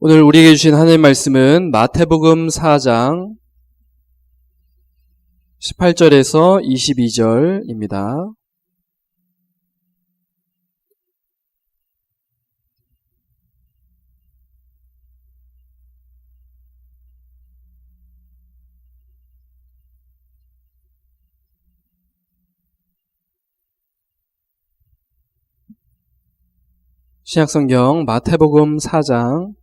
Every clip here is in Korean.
오늘 우리에게 주신 하나님 말씀은 마태복음 4장 18절에서 22절입니다. 신약성경 마태복음 4장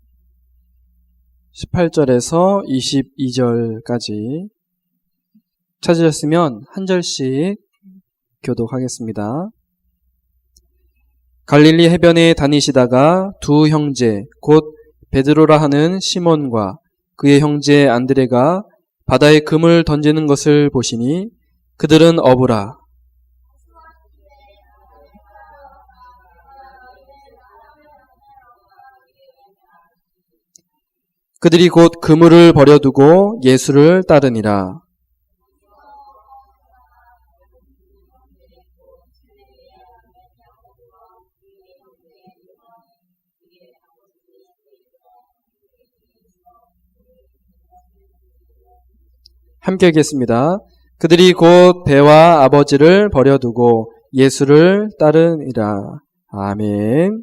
18절에서 22절까지 찾으셨으면 한 절씩 교독하겠습니다. 갈릴리 해변에 다니시다가 두 형제 곧 베드로라 하는 시몬과 그의 형제 안드레가 바다에 금을 던지는 것을 보시니 그들은 어부라. 그들이 곧 그물을 버려두고 예수를 따르니라. 함께 읽겠습니다. 그들이 곧 배와 아버지를 버려두고 예수를 따르니라. 아멘.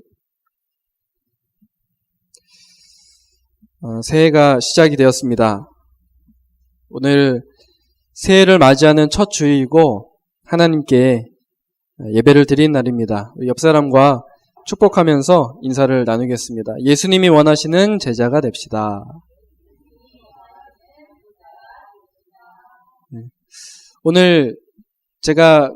새해가 시작이 되었습니다. 오늘 새해를 맞이하는 첫 주일이고 하나님께 예배를 드린 날입니다. 옆 사람과 축복하면서 인사를 나누겠습니다. 예수님이 원하시는 제자가 됩시다. 오늘 제가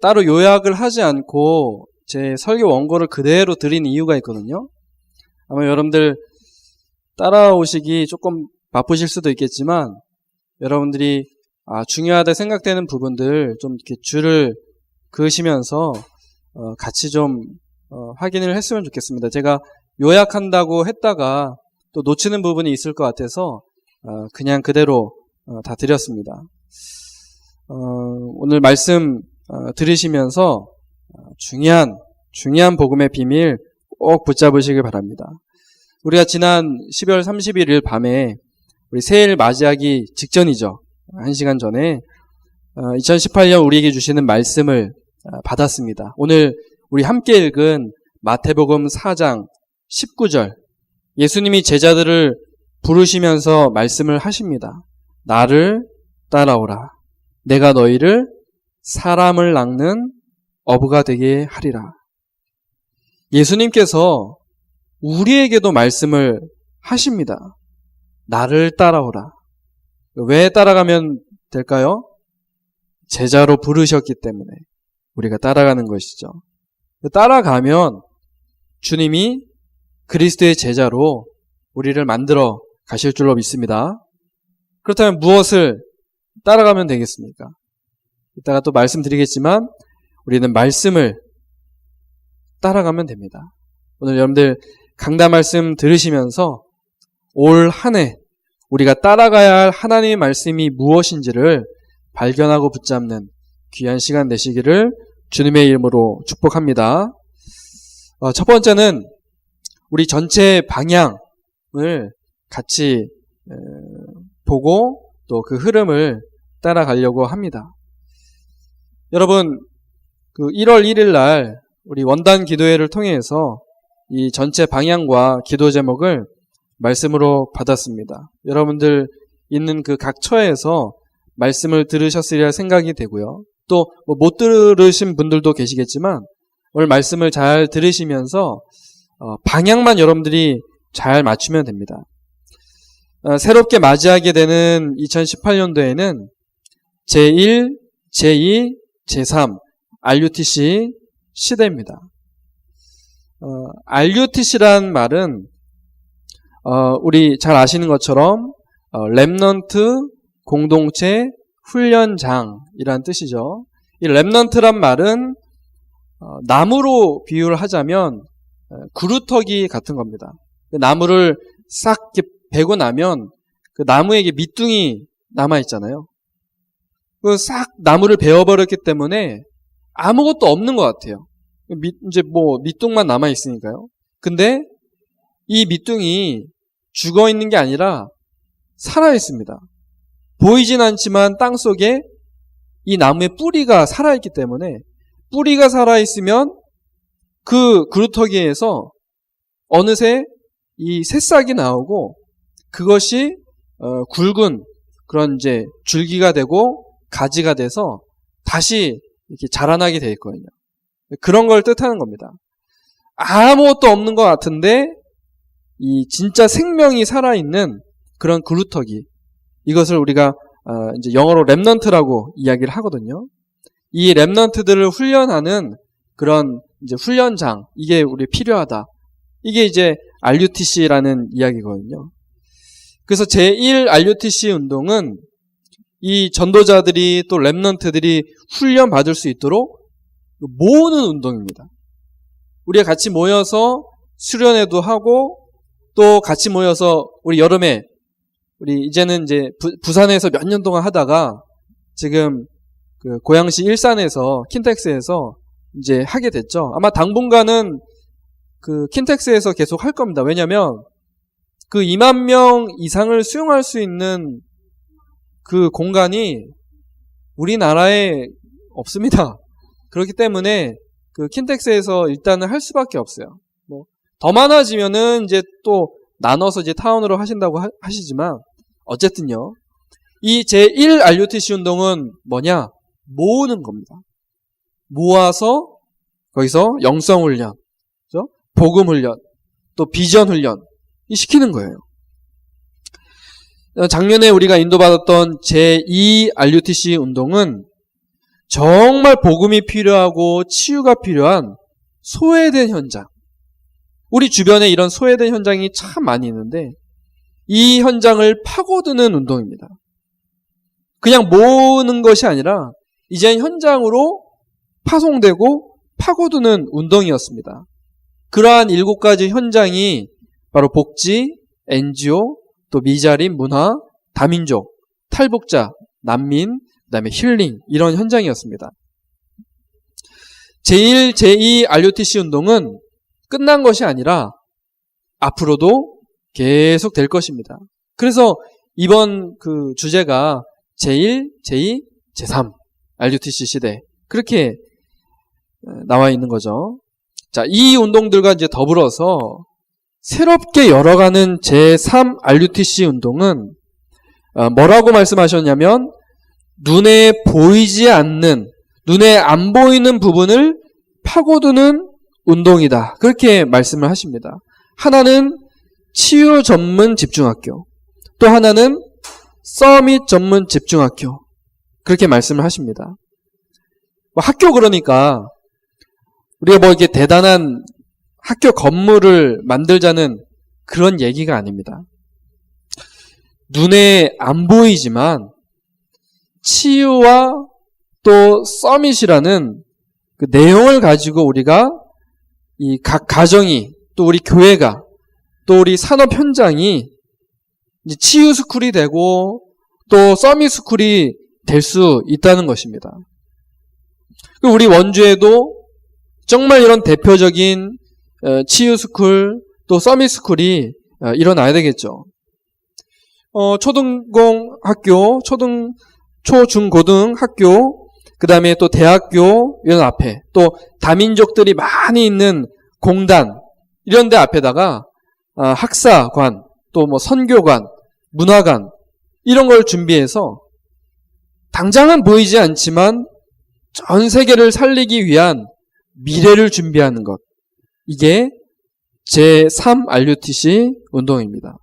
따로 요약을 하지 않고 제 설교 원고를 그대로 드린 이유가 있거든요. 아마 여러분들 따라오시기 조금 바쁘실 수도 있겠지만 여러분들이 중요하다 생각되는 부분들 좀 이렇게 줄을 그으시면서 같이 좀 확인을 했으면 좋겠습니다. 제가 요약한다고 했다가 또 놓치는 부분이 있을 것 같아서 그냥 그대로 다 드렸습니다. 오늘 말씀 들으시면서 중요한 복음의 비밀 꼭 붙잡으시길 바랍니다. 우리가 지난 12월 31일 밤에 우리 새해를 맞이하기 직전이죠. 1시간 전에 2018년 우리에게 주시는 말씀을 받았습니다. 오늘 우리 함께 읽은 마태복음 4장 19절 예수님이 제자들을 부르시면서 말씀을 하십니다. 나를 따라오라. 내가 너희를 사람을 낚는 어부가 되게 하리라. 예수님께서 우리에게도 말씀을 하십니다. 나를 따라오라. 왜 따라가면 될까요? 제자로 부르셨기 때문에 우리가 따라가는 것이죠. 따라가면 주님이 그리스도의 제자로 우리를 만들어 가실 줄로 믿습니다. 그렇다면 무엇을 따라가면 되겠습니까? 이따가 또 말씀드리겠지만 우리는 말씀을 따라가면 됩니다. 오늘 여러분들 강단 말씀 들으시면서 올 한 해 우리가 따라가야 할 하나님의 말씀이 무엇인지를 발견하고 붙잡는 귀한 시간 되시기를 주님의 이름으로 축복합니다. 첫 번째는 우리 전체 방향을 같이 보고 또 그 흐름을 따라가려고 합니다. 여러분, 1월 1일 날 우리 원단 기도회를 통해서 이 전체 방향과 기도 제목을 말씀으로 받았습니다. 여러분들 있는 그 각 처에서 말씀을 들으셨으리라 생각이 되고요. 또 못 들으신 분들도 계시겠지만 오늘 말씀을 잘 들으시면서 방향만 여러분들이 잘 맞추면 됩니다. 새롭게 맞이하게 되는 2018년도에는 제1, 제2, 제3 RUTC 시대입니다. RUTC란 말은 우리 잘 아시는 것처럼 렘넌트 공동체 훈련장이란 뜻이죠. 이 렘넌트란 말은 나무로 비유를 하자면 구루터기 같은 겁니다. 나무를 싹 이렇게 베고 나면 그 나무에게 밑둥이 남아있잖아요. 그 싹 나무를 베어버렸기 때문에 아무것도 없는 것 같아요. 이제 밑둥만 남아있으니까요. 근데 이 밑둥이 죽어 있는 게 아니라 살아 있습니다. 보이진 않지만 땅 속에 이 나무의 뿌리가 살아있기 때문에 뿌리가 살아있으면 그 그루터기에서 어느새 이 새싹이 나오고 그것이 굵은 그런 이제 줄기가 되고 가지가 돼서 다시 이렇게 자라나게 돼 있거든요. 그런 걸 뜻하는 겁니다. 아무것도 없는 것 같은데 이 진짜 생명이 살아있는 그런 그루터기, 이것을 우리가 이제 영어로 렘넌트라고 이야기를 하거든요. 이 렘넌트들을 훈련하는 그런 이제 훈련장, 이게 우리 필요하다. 이게 이제 RUTC라는 이야기거든요. 그래서 제1 RUTC 운동은 이 전도자들이 또 렘넌트들이 훈련 받을 수 있도록 모으는 운동입니다. 우리가 같이 모여서 수련회도 하고 또 같이 모여서 우리 여름에 우리 이제는 이제 부산에서 몇 년 동안 하다가 지금 그 고양시 일산에서 킨텍스에서 이제 하게 됐죠. 아마 당분간은 그 킨텍스에서 계속 할 겁니다. 왜냐면 그 2만 명 이상을 수용할 수 있는 그 공간이 우리나라에 없습니다. 그렇기 때문에 그 킨텍스에서 일단은 할 수밖에 없어요. 뭐 더 많아지면은 이제 또 나눠서 이제 타운으로 하신다고 하시지만 어쨌든요. 이 제1 RUTC 운동은 뭐냐? 모으는 겁니다. 모아서 거기서 영성 훈련, 그죠? 복음 훈련, 또 비전 훈련 이 시키는 거예요. 작년에 우리가 인도받았던 제2 RUTC 운동은 정말 복음이 필요하고 치유가 필요한 소외된 현장. 우리 주변에 이런 소외된 현장이 참 많이 있는데 이 현장을 파고드는 운동입니다. 그냥 모으는 것이 아니라 이제 현장으로 파송되고 파고드는 운동이었습니다. 그러한 7가지 현장이 바로 복지, NGO, 또 미자립, 문화, 다민족, 탈북자, 난민, 그다음에 힐링 이런 현장이었습니다. 제1, 제2 RUTC 운동은 끝난 것이 아니라 앞으로도 계속 될 것입니다. 그래서 이번 그 주제가 제1, 제2, 제3 RUTC 시대 그렇게 나와 있는 거죠. 자, 이 운동들과 이제 더불어서 새롭게 열어가는 제3 RUTC 운동은 뭐라고 말씀하셨냐면 눈에 보이지 않는, 눈에 안 보이는 부분을 파고드는 운동이다. 그렇게 말씀을 하십니다. 하나는 치유 전문 집중학교, 또 하나는 서밋 전문 집중학교. 그렇게 말씀을 하십니다. 학교 그러니까 우리가 뭐 이렇게 대단한 학교 건물을 만들자는 그런 얘기가 아닙니다. 눈에 안 보이지만 치유와 또 서밋이라는 그 내용을 가지고 우리가 이 각 가정이 또 우리 교회가 또 우리 산업 현장이 이제 치유 스쿨이 되고 또 서밋 스쿨이 될 수 있다는 것입니다. 우리 원주에도 정말 이런 대표적인 치유 스쿨 또 서밋 스쿨이 일어나야 되겠죠. 초등공 학교, 초, 중, 고등 학교, 그 다음에 또 대학교 이런 앞에 또 다민족들이 많이 있는 공단 이런 데 앞에다가 학사관, 또 뭐 선교관, 문화관 이런 걸 준비해서 당장은 보이지 않지만 전 세계를 살리기 위한 미래를 준비하는 것. 이게 제3 RUTC 운동입니다.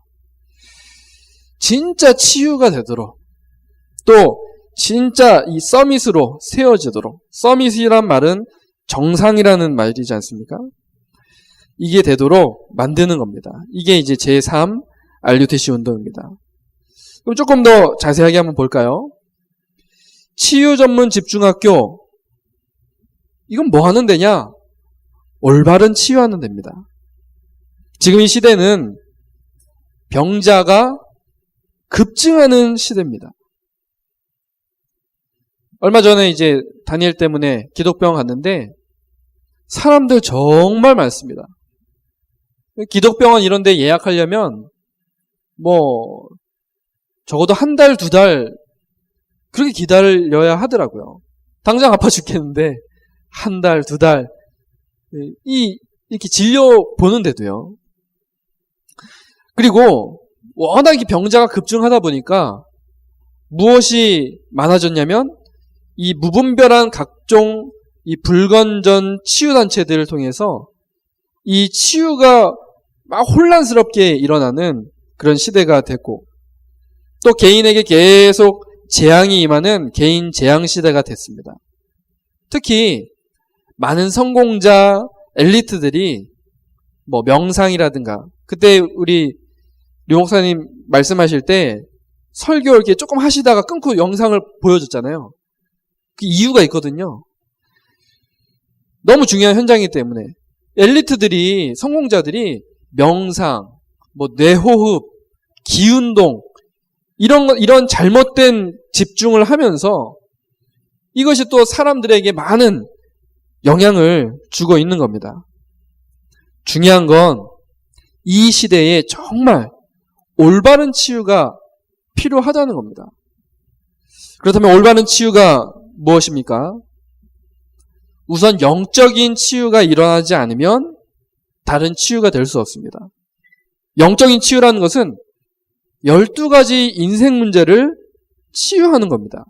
진짜 치유가 되도록 또 진짜 이 서밋으로 세워지도록, 서밋이란 말은 정상이라는 말이지 않습니까? 이게 되도록 만드는 겁니다. 이게 이제 제3 RUTC 운동입니다. 그럼 조금 더 자세하게 한번 볼까요? 치유 전문 집중학교, 이건 뭐 하는 데냐? 올바른 치유하는 데입니다. 지금 이 시대는 병자가 급증하는 시대입니다. 얼마 전에 이제 다니엘 때문에 기독병원 갔는데 사람들 정말 많습니다. 기독병원 이런 데 예약하려면 뭐 적어도 한 달, 두 달 그렇게 기다려야 하더라고요. 당장 아파 죽겠는데 한 달, 두 달 이렇게 진료 보는데도요. 그리고 워낙 병자가 급증하다 보니까 무엇이 많아졌냐면 이 무분별한 각종 이 불건전 치유단체들을 통해서 이 치유가 막 혼란스럽게 일어나는 그런 시대가 됐고, 또 개인에게 계속 재앙이 임하는 개인 재앙 시대가 됐습니다. 특히 많은 성공자, 엘리트들이 뭐 명상이라든가, 그때 우리 류 목사님 말씀하실 때 설교 이렇게 조금 하시다가 끊고 영상을 보여줬잖아요. 그 이유가 있거든요. 너무 중요한 현장이기 때문에 엘리트들이, 성공자들이 명상, 뭐 뇌호흡, 기운동 이런 잘못된 집중을 하면서 이것이 또 사람들에게 많은 영향을 주고 있는 겁니다. 중요한 건 이 시대에 정말 올바른 치유가 필요하다는 겁니다. 그렇다면 올바른 치유가 무엇입니까? 우선 영적인 치유가 일어나지 않으면 다른 치유가 될 수 없습니다. 영적인 치유라는 것은 12가지 인생 문제를 치유하는 겁니다.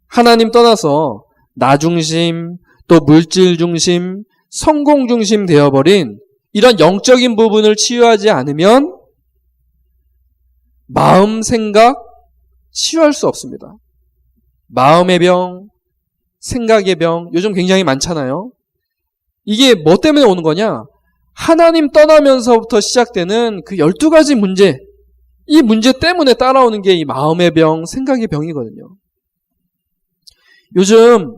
하나님 떠나서 나 중심, 또 물질 중심, 성공 중심 되어버린 이런 영적인 부분을 치유하지 않으면 마음, 생각 치유할 수 없습니다. 마음의 병, 생각의 병, 요즘 굉장히 많잖아요. 이게 뭐 때문에 오는 거냐? 하나님 떠나면서부터 시작되는 그 12가지 문제, 이 문제 때문에 따라오는 게 이 마음의 병, 생각의 병이거든요. 요즘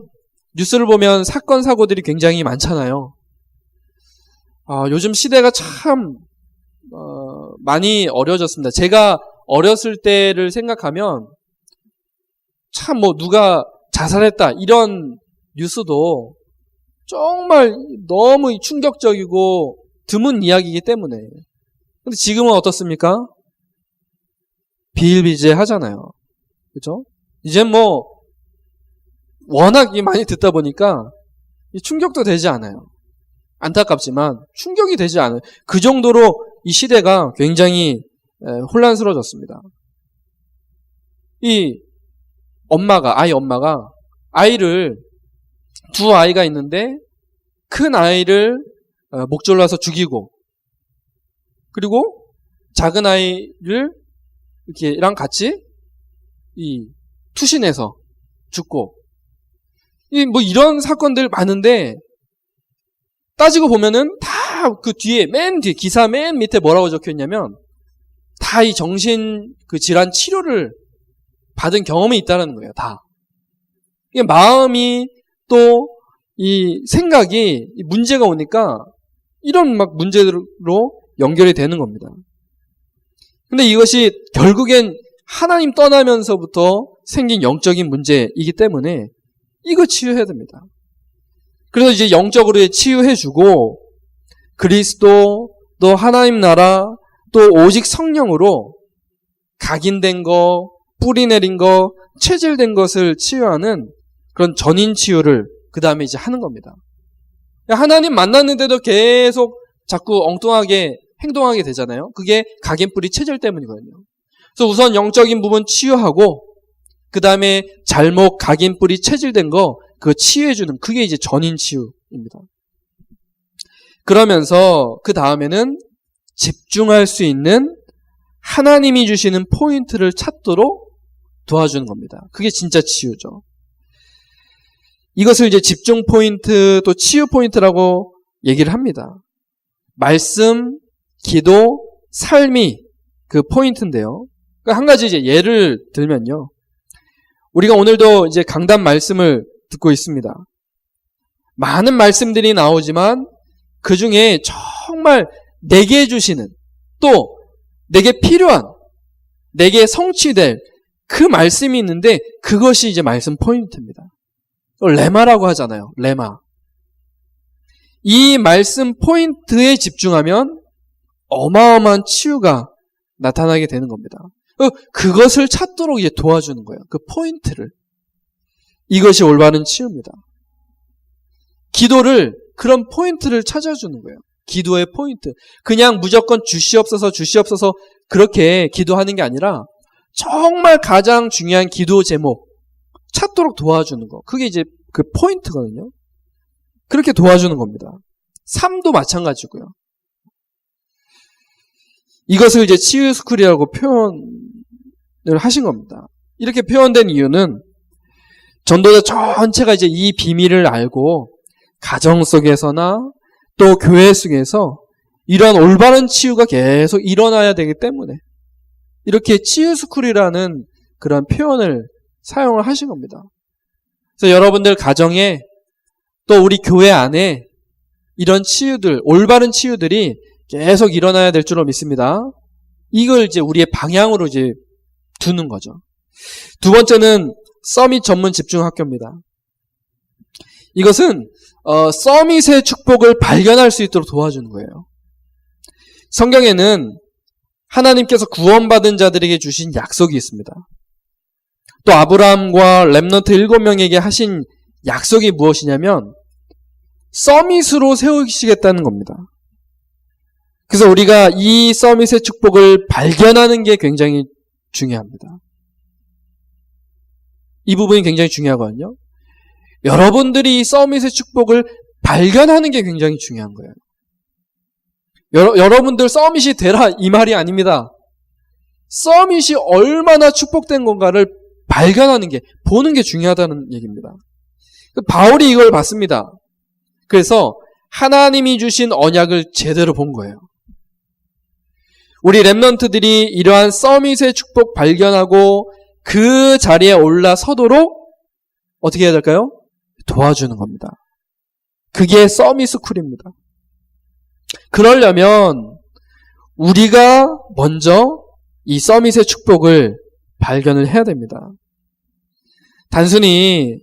뉴스를 보면 사건, 사고들이 굉장히 많잖아요. 요즘 시대가 참 많이 어려워졌습니다. 제가 어렸을 때를 생각하면 참 뭐 누가 자살했다 이런 뉴스도 정말 너무 충격적이고 드문 이야기이기 때문에. 근데 지금은 어떻습니까? 비일비재하잖아요. 그렇죠? 이제 뭐 워낙 많이 듣다 보니까 충격도 되지 않아요. 안타깝지만 충격이 되지 않아요. 그 정도로 이 시대가 굉장히 혼란스러워졌습니다. 이 엄마가 아이를, 두 아이가 있는데 큰 아이를 목 졸라서 죽이고, 그리고 작은 아이를 이렇게랑 같이 투신해서 죽고, 뭐 이런 사건들 많은데 따지고 보면은 다 그 뒤에 맨 뒤에 기사 맨 밑에 뭐라고 적혀 있냐면 다 이 정신 그 질환 치료를 받은 경험이 있다는 거예요. 다. 이게 마음이 또 이 생각이 문제가 오니까 이런 막 문제로 연결이 되는 겁니다. 근데 이것이 결국엔 하나님 떠나면서부터 생긴 영적인 문제이기 때문에 이거 치유해야 됩니다. 그래서 이제 영적으로 치유해주고 그리스도, 또 하나님 나라, 또 오직 성령으로 각인된 거, 뿌리 내린 거, 체질된 것을 치유하는 그런 전인 치유를 그 다음에 이제 하는 겁니다. 하나님 만났는데도 계속 자꾸 엉뚱하게 행동하게 되잖아요. 그게 각인 뿌리 체질 때문이거든요. 그래서 우선 영적인 부분 치유하고 그 다음에 잘못 각인 뿌리 체질된 거 그거 치유해주는, 그게 이제 전인 치유입니다. 그러면서 그 다음에는 집중할 수 있는 하나님이 주시는 포인트를 찾도록 도와주는 겁니다. 그게 진짜 치유죠. 이것을 이제 집중 포인트, 또 치유 포인트라고 얘기를 합니다. 말씀, 기도, 삶이 그 포인트인데요. 한 가지 이제 예를 들면요. 우리가 오늘도 이제 강단 말씀을 듣고 있습니다. 많은 말씀들이 나오지만 그 중에 정말 내게 주시는, 또 내게 필요한, 내게 성취될 그 말씀이 있는데 그것이 이제 말씀 포인트입니다. 레마라고 하잖아요. 레마. 이 말씀 포인트에 집중하면 어마어마한 치유가 나타나게 되는 겁니다. 그것을 찾도록 이제 도와주는 거예요. 그 포인트를. 이것이 올바른 치유입니다. 기도를 그런 포인트를 찾아주는 거예요. 기도의 포인트. 그냥 무조건 주시옵소서 주시옵소서 그렇게 기도하는 게 아니라 정말 가장 중요한 기도 제목 찾도록 도와주는 거. 그게 이제 그 포인트거든요. 그렇게 도와주는 겁니다. 삶도 마찬가지고요. 이것을 이제 치유 스쿨이라고 표현을 하신 겁니다. 이렇게 표현된 이유는 전도자 전체가 이제 이 비밀을 알고 가정 속에서나 또 교회 속에서 이러한 올바른 치유가 계속 일어나야 되기 때문에 이렇게 치유 스쿨이라는 그런 표현을 사용을 하신 겁니다. 그래서 여러분들 가정에 또 우리 교회 안에 이런 치유들, 올바른 치유들이 계속 일어나야 될 줄로 믿습니다. 이걸 이제 우리의 방향으로 이제 두는 거죠. 두 번째는 서밋 전문 집중학교입니다. 이것은 서밋의 축복을 발견할 수 있도록 도와주는 거예요. 성경에는 하나님께서 구원받은 자들에게 주신 약속이 있습니다. 또 아브라함과 렘넌트 7명에게 하신 약속이 무엇이냐면 서밋으로 세우시겠다는 겁니다. 그래서 우리가 이 서밋의 축복을 발견하는 게 굉장히 중요합니다. 이 부분이 굉장히 중요하거든요. 여러분들이 이 서밋의 축복을 발견하는 게 굉장히 중요한 거예요. 여러분들 서밋이 되라 이 말이 아닙니다. 서밋이 얼마나 축복된 건가를 발견하는 게, 보는 게 중요하다는 얘기입니다. 바울이 이걸 봤습니다. 그래서 하나님이 주신 언약을 제대로 본 거예요. 우리 렘넌트들이 이러한 서밋의 축복 발견하고 그 자리에 올라서도록 어떻게 해야 될까요? 도와주는 겁니다. 그게 서밋 스쿨입니다. 그러려면 우리가 먼저 이 서밋의 축복을 발견을 해야 됩니다. 단순히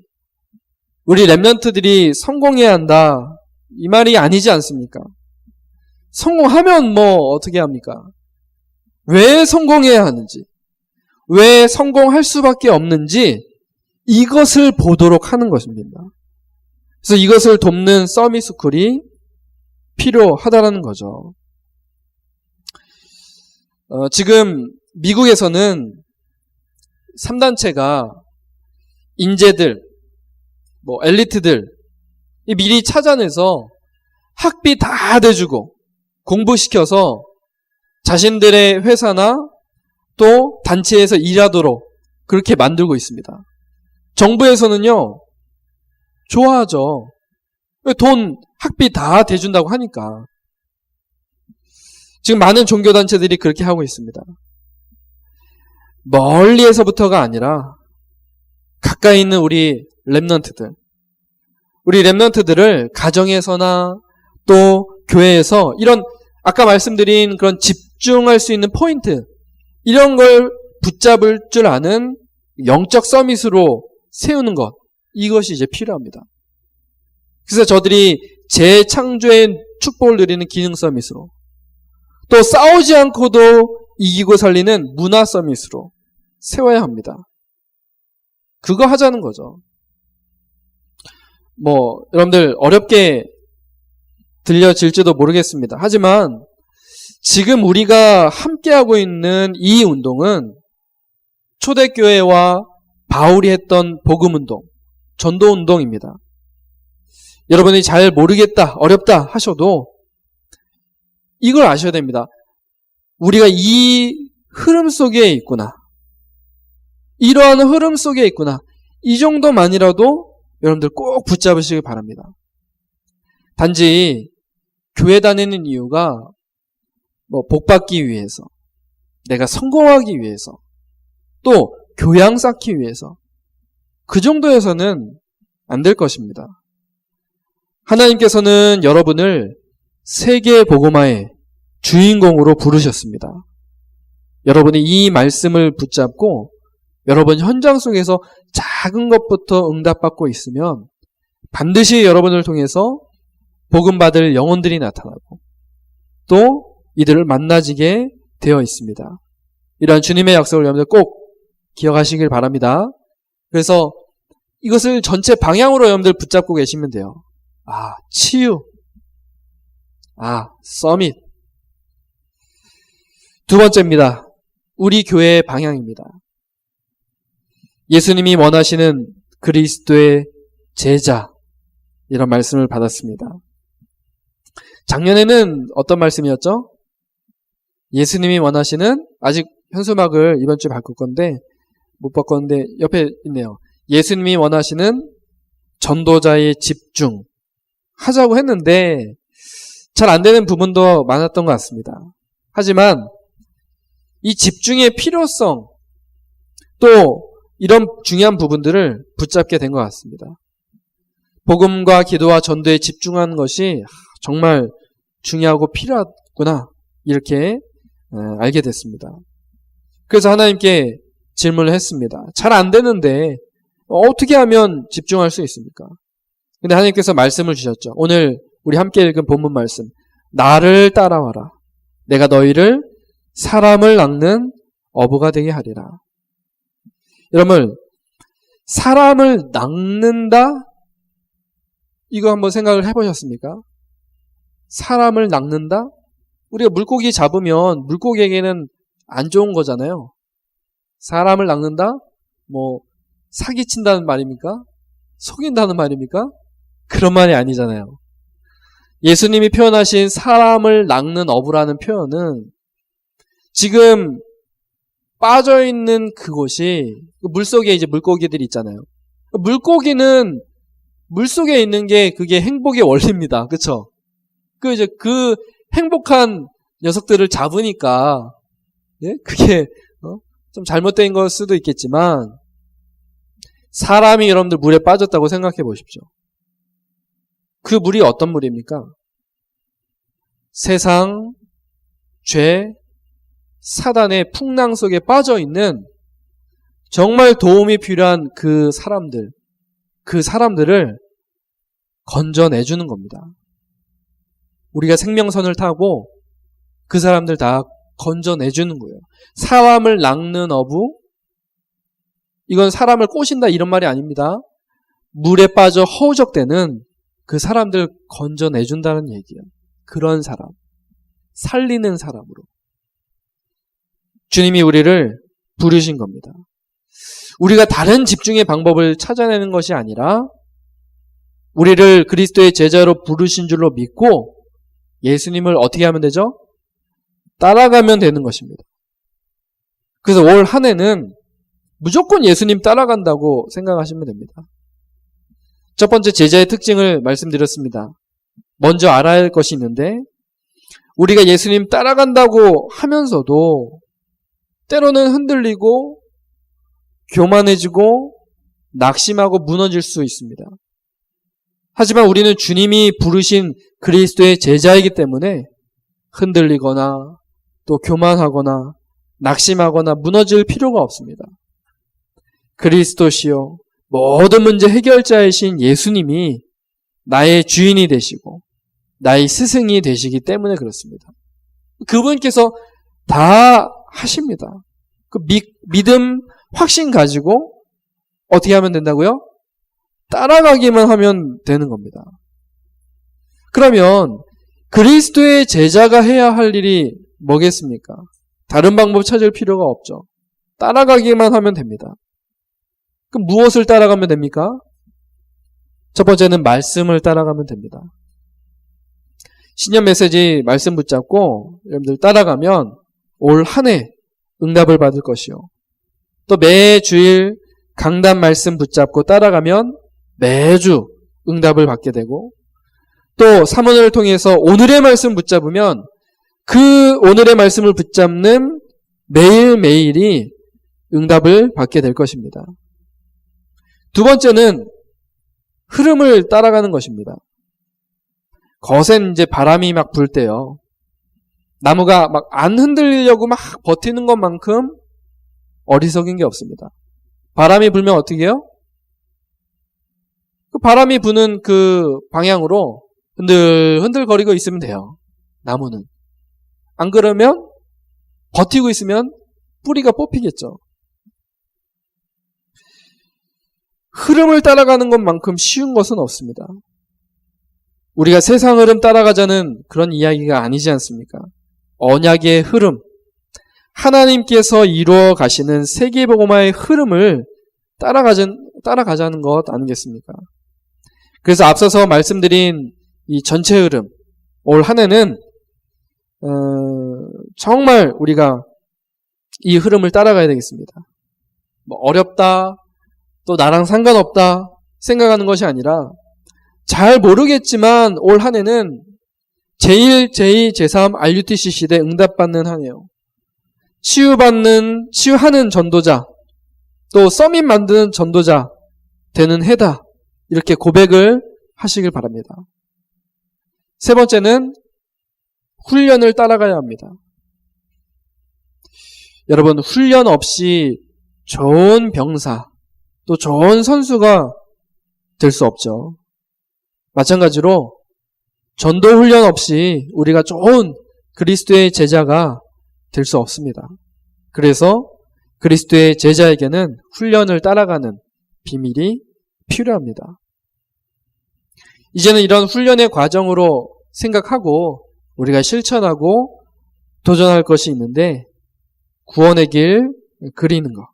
우리 렘넌트들이 성공해야 한다 이 말이 아니지 않습니까? 성공하면 뭐 어떻게 합니까? 왜 성공해야 하는지, 왜 성공할 수밖에 없는지 이것을 보도록 하는 것입니다. 그래서 이것을 돕는 서밋 스쿨이 필요하다는 거죠. 지금 미국에서는 3단체가 인재들, 엘리트들 미리 찾아내서 학비 다 대주고 공부시켜서 자신들의 회사나 또 단체에서 일하도록 그렇게 만들고 있습니다. 정부에서는요, 좋아하죠. 돈 학비 다 대준다고 하니까. 지금 많은 종교단체들이 그렇게 하고 있습니다. 멀리에서부터가 아니라 가까이 있는 우리 렘넌트들, 우리 렘넌트들을 가정에서나 또 교회에서 이런 아까 말씀드린 그런 집중할 수 있는 포인트, 이런 걸 붙잡을 줄 아는 영적 서밋으로 세우는 것, 이것이 이제 필요합니다. 그래서 저들이 재창조의 축복을 누리는 기능 서밋으로, 또 싸우지 않고도 이기고 살리는 문화 서밋으로 세워야 합니다. 그거 하자는 거죠. 여러분들 어렵게 들려질지도 모르겠습니다. 하지만 지금 우리가 함께하고 있는 이 운동은 초대교회와 바울이 했던 복음운동, 전도운동입니다. 여러분이 잘 모르겠다, 어렵다 하셔도 이걸 아셔야 됩니다. 우리가 이 흐름 속에 있구나. 이러한 흐름 속에 있구나. 이 정도만이라도 여러분들 꼭 붙잡으시기 바랍니다. 단지 교회 다니는 이유가 복받기 위해서, 내가 성공하기 위해서, 또 교양 쌓기 위해서, 그 정도에서는 안 될 것입니다. 하나님께서는 여러분을 세계 복음화의 주인공으로 부르셨습니다. 여러분이 이 말씀을 붙잡고 여러분 현장 속에서 작은 것부터 응답받고 있으면 반드시 여러분을 통해서 복음받을 영혼들이 나타나고 또 이들을 만나지게 되어 있습니다. 이런 주님의 약속을 여러분들 꼭 기억하시길 바랍니다. 그래서 이것을 전체 방향으로 여러분들 붙잡고 계시면 돼요. 치유. 서밋. 두 번째입니다. 우리 교회의 방향입니다. 예수님이 원하시는 그리스도의 제자. 이런 말씀을 받았습니다. 작년에는 어떤 말씀이었죠? 예수님이 원하시는, 아직 현수막을 이번 주에 바꿀 건데 못 바꿨는데 옆에 있네요. 예수님이 원하시는 전도자의 집중 하자고 했는데 잘 안 되는 부분도 많았던 것 같습니다. 하지만 이 집중의 필요성 또 이런 중요한 부분들을 붙잡게 된 것 같습니다. 복음과 기도와 전도에 집중하는 것이 정말 중요하고 필요하구나 이렇게 알게 됐습니다. 그래서 하나님께 질문을 했습니다. 잘 안 되는데 어떻게 하면 집중할 수 있습니까? 근데 하나님께서 말씀을 주셨죠. 오늘 우리 함께 읽은 본문 말씀. 나를 따라와라. 내가 너희를 사람을 낚는 어부가 되게 하리라. 여러분, 사람을 낚는다? 이거 한번 생각을 해보셨습니까? 사람을 낚는다? 우리가 물고기 잡으면 물고기에게는 안 좋은 거잖아요. 사람을 낚는다? 사기친다는 말입니까? 속인다는 말입니까? 그런 말이 아니잖아요. 예수님이 표현하신 사람을 낚는 어부라는 표현은 지금 빠져있는 그곳이 물속에 이제 물고기들이 있잖아요. 물고기는 물속에 있는 게 그게 행복의 원리입니다. 그쵸? 그 행복한 녀석들을 잡으니까, 예? 그게, 좀 잘못된 걸 수도 있겠지만, 사람이 여러분들 물에 빠졌다고 생각해 보십시오. 그 물이 어떤 물입니까? 세상, 죄, 사단의 풍랑 속에 빠져 있는 정말 도움이 필요한 그 사람들을 건져내주는 겁니다. 우리가 생명선을 타고 그 사람들 다 건져내주는 거예요. 사람을 낚는 어부, 이건 사람을 꼬신다 이런 말이 아닙니다. 물에 빠져 허우적대는 그 사람들 건져내준다는 얘기예요. 그런 사람, 살리는 사람으로 주님이 우리를 부르신 겁니다. 우리가 다른 집중의 방법을 찾아내는 것이 아니라 우리를 그리스도의 제자로 부르신 줄로 믿고 예수님을 어떻게 하면 되죠? 따라가면 되는 것입니다. 그래서 올 한 해는 무조건 예수님 따라간다고 생각하시면 됩니다. 첫 번째 제자의 특징을 말씀드렸습니다. 먼저 알아야 할 것이 있는데 우리가 예수님 따라간다고 하면서도 때로는 흔들리고 교만해지고 낙심하고 무너질 수 있습니다. 하지만 우리는 주님이 부르신 그리스도의 제자이기 때문에 흔들리거나 또 교만하거나 낙심하거나 무너질 필요가 없습니다. 그리스도시요 모든 문제 해결자이신 예수님이 나의 주인이 되시고 나의 스승이 되시기 때문에 그렇습니다. 그분께서 다 하십니다. 그 믿음, 확신 가지고 어떻게 하면 된다고요? 따라가기만 하면 되는 겁니다. 그러면 그리스도의 제자가 해야 할 일이 뭐겠습니까? 다른 방법 찾을 필요가 없죠. 따라가기만 하면 됩니다. 그럼 무엇을 따라가면 됩니까? 첫 번째는 말씀을 따라가면 됩니다. 신년 메시지 말씀 붙잡고 여러분들 따라가면 올 한 해 응답을 받을 것이요. 또 매주일 강단 말씀 붙잡고 따라가면 매주 응답을 받게 되고 또 사문을 통해서 오늘의 말씀 붙잡으면 그 오늘의 말씀을 붙잡는 매일매일이 응답을 받게 될 것입니다. 두 번째는 흐름을 따라가는 것입니다. 거센 이제 바람이 막 불 때요. 나무가 막 안 흔들리려고 막 버티는 것만큼 어리석은 게 없습니다. 바람이 불면 어떻게 해요? 그 바람이 부는 그 방향으로 흔들거리고 있으면 돼요. 나무는. 안 그러면 버티고 있으면 뿌리가 뽑히겠죠. 흐름을 따라가는 것만큼 쉬운 것은 없습니다. 우리가 세상 흐름 따라가자는 그런 이야기가 아니지 않습니까? 언약의 흐름, 하나님께서 이루어 가시는 세계복음화의 흐름을 따라가자는 것 아니겠습니까? 그래서 앞서서 말씀드린 이 전체 흐름, 올 한 해는 정말 우리가 이 흐름을 따라가야 되겠습니다. 어렵다, 또 나랑 상관없다 생각하는 것이 아니라 잘 모르겠지만 올 한 해는 제1, 제2, 제3 RUTC 시대 응답받는 한 해요. 치유하는 전도자, 또 서밋 만드는 전도자 되는 해다. 이렇게 고백을 하시길 바랍니다. 세 번째는 훈련을 따라가야 합니다. 여러분, 훈련 없이 좋은 병사, 또 좋은 선수가 될 수 없죠. 마찬가지로 전도 훈련 없이 우리가 좋은 그리스도의 제자가 될 수 없습니다. 그래서 그리스도의 제자에게는 훈련을 따라가는 비밀이 필요합니다. 이제는 이런 훈련의 과정으로 생각하고 우리가 실천하고 도전할 것이 있는데, 구원의 길 그리는 것,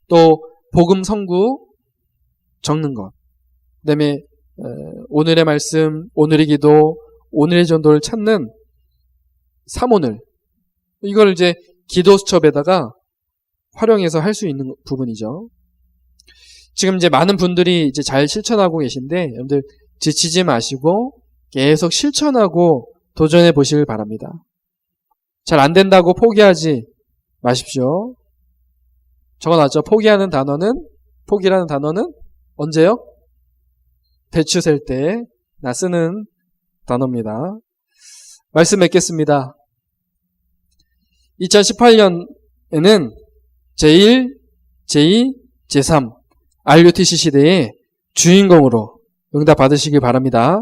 또 복음 선구 적는 것, 그 다음에 오늘의 말씀, 오늘의 기도, 오늘의 전도를 찾는 3오늘, 이걸 이제 기도 수첩에다가 활용해서 할 수 있는 부분이죠. 지금 이제 많은 분들이 이제 잘 실천하고 계신데, 여러분들 지치지 마시고 계속 실천하고 도전해 보시길 바랍니다. 잘 안 된다고 포기하지 마십시오. 적어놨죠. 포기라는 단어는 언제요? 배추 셀 때 나 쓰는 단어입니다. 말씀 맺겠습니다. 2018년에는 제1, 제2, 제3 RUTC 시대의 주인공으로 응답 받으시길 바랍니다.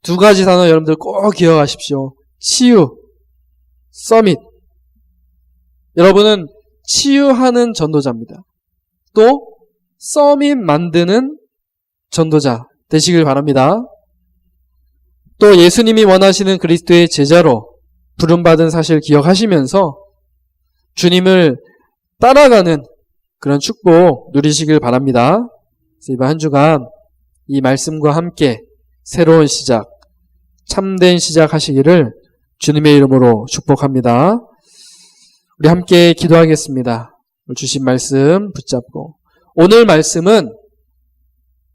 두 가지 단어 여러분들 꼭 기억하십시오. 치유, 서밋. 여러분은 치유하는 전도자입니다. 또 서밋 만드는 전도자 되시길 바랍니다. 또 예수님이 원하시는 그리스도의 제자로 부름받은 사실 기억하시면서 주님을 따라가는 그런 축복 누리시길 바랍니다. 그래서 이번 한 주간 이 말씀과 함께 새로운 시작, 참된 시작 하시기를 주님의 이름으로 축복합니다. 우리 함께 기도하겠습니다. 주신 말씀 붙잡고, 오늘 말씀은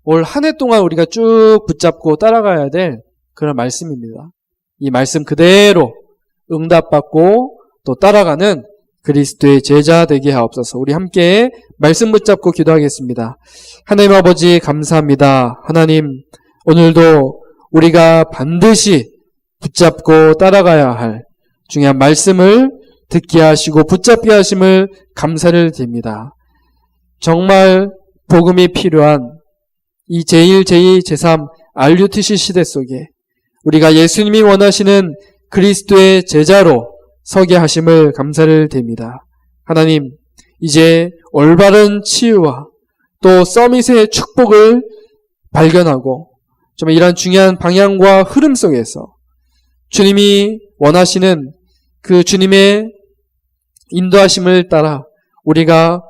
올 한 해 동안 우리가 쭉 붙잡고 따라가야 될 그런 말씀입니다. 이 말씀 그대로 응답받고 또 따라가는 그리스도의 제자 되게 하옵소서. 우리 함께 말씀 붙잡고 기도하겠습니다. 하나님 아버지 감사합니다. 하나님, 오늘도 우리가 반드시 붙잡고 따라가야 할 중요한 말씀을 듣게 하시고 붙잡게 하심을 감사를 드립니다. 정말 복음이 필요한 이 제1, 제2, 제3 RUTC 시대 속에 우리가 예수님이 원하시는 그리스도의 제자로 서게 하심을 감사를 드립니다. 하나님, 이제 올바른 치유와 또 서밋의 축복을 발견하고 정말 이러한 중요한 방향과 흐름 속에서 주님이 원하시는 그 주님의 인도하심을 따라 우리가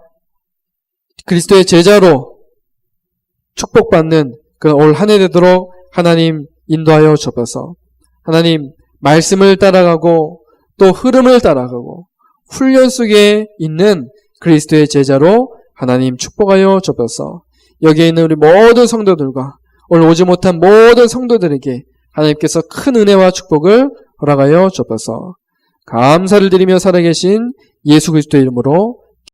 그리스도의 제자로 축복받는 그 올 한 해 되도록 하나님 인도하여 주옵소서. 하나님, 말씀을 따라가고 또 흐름을 따라가고 훈련 속에 있는 그리스도의 제자로 하나님 축복하여 주옵소서. 여기에 있는 우리 모든 성도들과 오늘 오지 못한 모든 성도들에게 하나님께서 큰 은혜와 축복을 허락하여 주옵소서. 감사를 드리며 살아계신 예수 그리스도의 이름으로